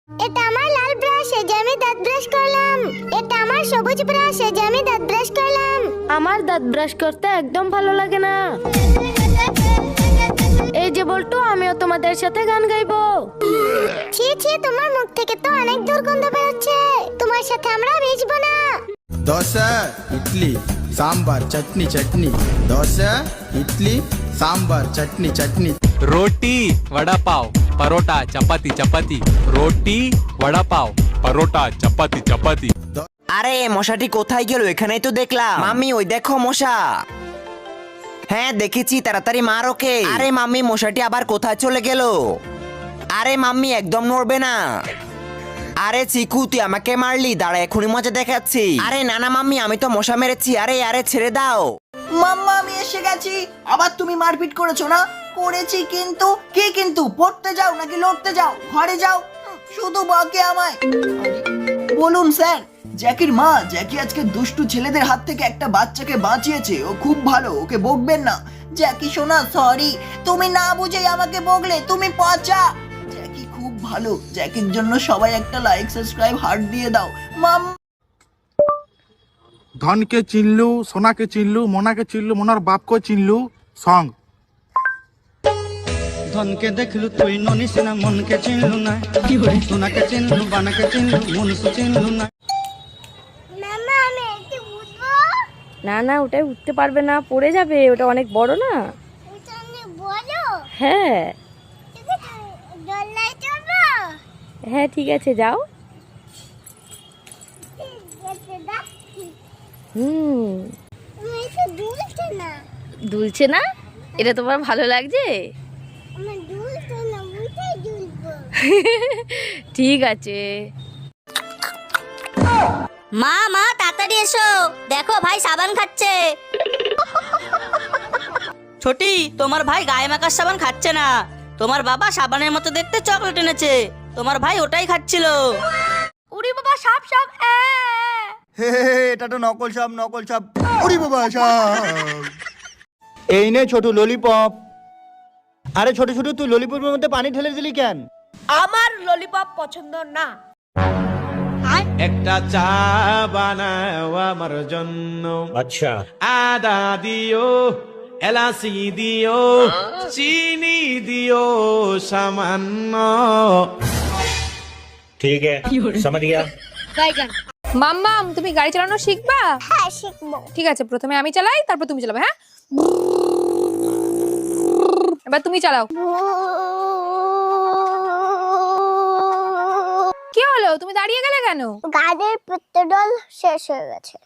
এটা আমার লাল ব্রাশ, এই যে আমি দাঁত ব্রাশ করলাম। এটা আমার সবুজ ব্রাশ, এই যে আমি দাঁত ব্রাশ করলাম। আমার দাঁত ব্রাশ করতে একদম ভালো লাগে না। এই যে বল্টু, আমিও তোমাদের সাথে গান গাইবো। ছি ছি, তোমার মুখ থেকে তো অনেক দুর্গন্ধ বেরোচ্ছে। তোমার সাথে আমরা মিশবো না। దోశ ఇడ్లీ సాంబార్ చట్నీ చట్నీ దోశ ఇడ్లీ సాంబార్ చట్నీ చట్నీ रोटी वड़ा पाव परोटा चपाती चपाती रोटी वड़ा पाव परोटा चपाती चपाती। আরে মশাটি কোথায় গেল? এখানেই তো দেখলাম। মাম্মি ওই দেখো মশা। হ্যাঁ দেখেছি, তাড়াতাড়ি মার ওকে। আরে মাম্মি মশাটি আবার কোথায় চলে গেল? আরে মাম্মি একদম নড়বে না। আরে চিকু তুই আমাকে মারলি, দাঁড়া এখনই মজা দেখাচ্ছি। আরে না না মাম্মি, আমি তো মশা মেরেছি। আরে আরে ছেড়ে দাও। মাম্মা আমি এসে গেছি। আবার তুমি মারপিট করেছো না? করেছি কিন্তু। কি কিন্তু? পড়তে যাও নাকি লড়তে যাও? ঘরে যাও, শুধু বকে আমায়। বলুন স্যার। জ্যাকির মা, জ্যাকি আজকে দুষ্টু ছেলেদের হাত থেকে একটা বাচ্চাকে বাঁচিয়েছে। ও খুব ভালো, ওকে বকবেন না। জ্যাকি সোনা সরি, তুমি না বুঝেই আমাকে বকলে। তুমি পচা। জ্যাকি খুব ভালো। জ্যাকির জন্য সবাই একটা লাইক সাবস্ক্রাইব হার্ট দিয়ে দাও। মাম ধনকে চিনলু, সোনাকে চিনলু, মোনাকে চিনলু, মোনার বাপকে চিনলু। সং ধনকে দেখলু তুই ননিস না, মনকে চিনলু না। সোনাকে চিনলু, বানাকে চিনলু, মনুষ্য চিনলু না। মামা আমি একটু উঠবো। না না, ওটাই উঠতে পারবে না, পড়ে যাবে, ওটা অনেক বড় না। এটা অনেক বড়। হ্যাঁ দোলনায় চড়বো। হ্যাঁ ঠিক আছে, যাও। এটা দুলছে না। দুলছে না? এটা তোমার ভালো লাগছে? আমার দুলছে না, উঠেই দুলবো। ঠিক আছে। মা মা তাড়াতাড়ি এসো, দেখো ভাই সাবান খাচ্ছে। ছোটি, তোমার ভাই গায়ে মাখার সাবান খাচ্ছে না। তোমার বাবা সাবানের মতো দেখতে চকলেট এনেছে, তোমার ভাই ওটাই খাচ্ছিল। উড়ি বাবা, সাপ সাপ। হে এটা তো নকল সাপ, নকল সাপ। ওরে বাবা সাপ। এই নে ছোট ললিপপ। আরে ছোট ছোট, তুই ললিপপের মধ্যে পানি ঢেলে দিলি কেন? আমার ললিপপ পছন্দ না। একটা চা বানাও আমার জন্য। আচ্ছা আদা দিও, এলাচি দিও, চিনি দিও সামান্য। ঠিক আছে, সমঝ গয়া। মাম্মাম তুমি গাড়ি চালানো শিখবা? হ্যাঁ শিখবো। ঠিক আছে, প্রথমে আমি চালাই, তারপর তুমি চালাবে। হ্যাঁ এবার তুমি চালাও। কি হলো, তুমি দাঁড়িয়ে গেলে কেন? গাড়ির পেট্রোল শেষ হয়ে গেছে।